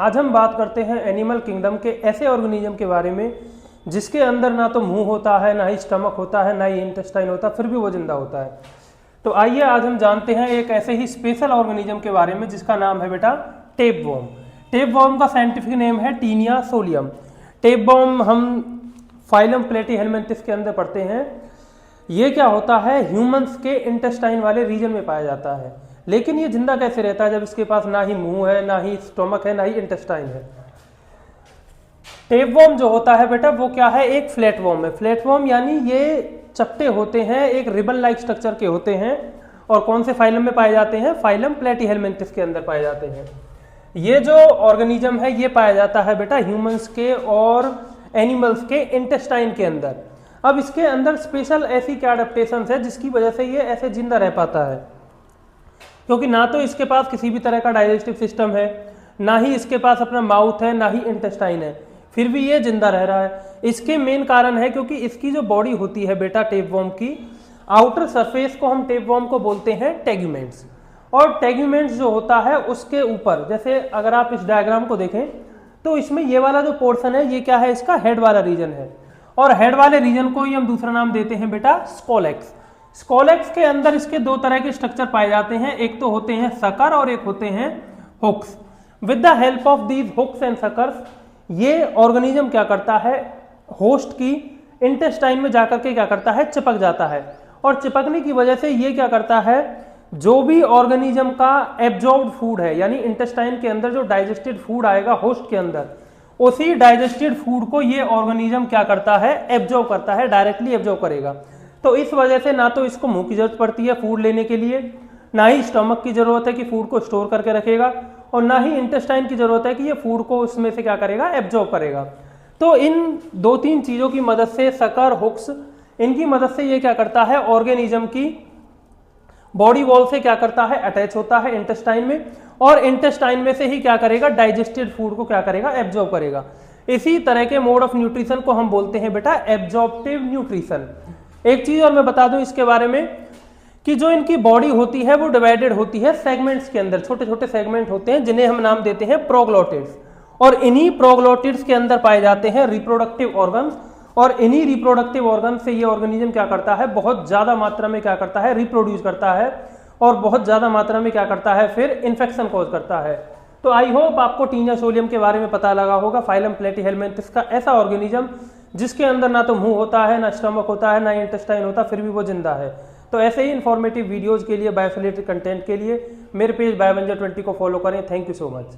आज हम बात करते हैं एनिमल किंगडम के ऐसे ऑर्गेनिज्म के बारे में जिसके अंदर ना तो मुंह होता है, ना ही स्टमक होता है, ना ही इंटेस्टाइन होता, फिर भी वो जिंदा होता है। तो आइए आज हम जानते हैं एक ऐसे ही स्पेशल ऑर्गेनिज्म के बारे में जिसका नाम है बेटा टेपवर्म। टेपवर्म का साइंटिफिक नेम है टीनिया सोलियम। टेपवर्म हम फाइलम प्लेटीहेलमिन्थिस के अंदर पढ़ते हैं। ये क्या होता है, ह्यूमंस के इंटेस्टाइन वाले रीजन में पाया जाता है। लेकिन ये जिंदा कैसे रहता है जब इसके पास ना ही मुंह है, ना ही स्टोमक है, ना ही इंटेस्टाइन है। टेपवर्म जो होता है बेटा वो क्या है, एक फ्लैटवर्म है। फ्लैटवर्म यानी ये चपटे होते हैं, एक रिबन लाइक स्ट्रक्चर के होते हैं। और कौन से फाइलम में पाए जाते हैं, फाइलम प्लेटीहेलमिन्थिस के अंदर पाए जाते हैं। ये जो ऑर्गेनिज्म है ये पाया जाता है बेटा ह्यूमंस के और एनिमल्स के इंटेस्टाइन के अंदर। अब इसके अंदर स्पेशल ऐसी क्या एडेप्टेशन है जिसकी वजह से ये ऐसे जिंदा रह पाता है, क्योंकि ना तो इसके पास किसी भी तरह का डाइजेस्टिव सिस्टम है, ना ही इसके पास अपना माउथ है, ना ही इंटेस्टाइन है, फिर भी ये जिंदा रह रहा है। इसके मेन कारण है क्योंकि इसकी जो बॉडी होती है बेटा टेपवर्म की, आउटर सरफेस को हम टेपवर्म को बोलते हैं टेग्यूमेंट्स। और टेग्यूमेंट्स जो होता है उसके ऊपर, जैसे अगर आप इस डायग्राम को देखें तो इसमें ये वाला जो पोर्शन है ये क्या है, इसका हेड वाला रीजन है। और हेड वाले रीजन को ही हम दूसरा नाम देते हैं बेटा स्कोलेक्स। स्कोलेक्स के अंदर इसके दो तरह के स्ट्रक्चर पाए जाते हैं, एक तो होते हैं सकर और एक होते हैं hooks. With the help of these hooks and suckers ये ऑर्गेनिज्म क्या करता है, होस्ट की इंटेस्टाइन में जाकर के क्या करता है, चिपक जाता है। और चिपकने की वजह से ये क्या करता है, जो भी ऑर्गेनिज्म का एब्जॉर्ब्ड फूड है, यानी इंटेस्टाइन के अंदर जो डाइजेस्टेड फूड आएगा होस्ट के अंदर, उसी डाइजेस्टेड फूड को ये ऑर्गेनिज्म क्या करता है, एब्जॉर्ब करता है, डायरेक्टली एब्जॉर्ब करेगा। तो इस वजह से ना तो इसको मुंह की जरूरत पड़ती है फूड लेने के लिए, ना ही स्टमक की जरूरत है कि फूड को स्टोर करके रखेगा, और ना ही इंटेस्टाइन की जरूरत है कि ये फूड को उसमें से क्या करेगा, एब्जॉर्ब करेगा। तो इन दो तीन चीजों की मदद से, सकर, हुक्स, इनकी मदद से ये क्या करता है, ऑर्गेनिज्म की बॉडी वॉल से क्या करता है, अटैच होता है इंटेस्टाइन में, और इंटेस्टाइन में से ही क्या करेगा, डाइजेस्टेड फूड को क्या करेगा, एब्जॉर्ब करेगा। इसी तरह के मोड ऑफ न्यूट्रिशन को हम बोलते हैं बेटा एब्जॉर्प्टिव न्यूट्रिशन। एक चीज और मैं बता दूं इसके बारे में कि जो इनकी बॉडी होती है वो डिवाइडेड होती है सेगमेंट्स के अंदर, छोटे छोटे सेगमेंट होते हैं जिन्हें हम नाम देते हैं प्रोग्लोटिड्स। और इन्हीं प्रोग्लोटिड्स के अंदर पाए जाते हैं रिप्रोडक्टिव ऑर्गन्स, और इन्हीं रिप्रोडक्टिव ऑर्गन से ये ऑर्गेनिज्म क्या करता है, बहुत ज्यादा मात्रा में क्या करता है, रिप्रोड्यूस करता है, और बहुत ज्यादा मात्रा में क्या करता है, फिर इन्फेक्शन कॉज करता है। तो आई होप आपको टीनिया सोलियम के बारे में पता लगा होगा, फाइलम प्लेटीहेलमिन्थिस का ऐसा ऑर्गेनिज्म जिसके अंदर ना तो मुंह होता है, ना स्टमक होता है, ना इंटेस्टाइन होता, फिर भी वो जिंदा है। तो ऐसे ही इन्फॉर्मेटिव वीडियोज के लिए, बायोफिलेटरी कंटेंट के लिए मेरे पेज बायोवेंजर 20 को फॉलो करें। Thank you so much.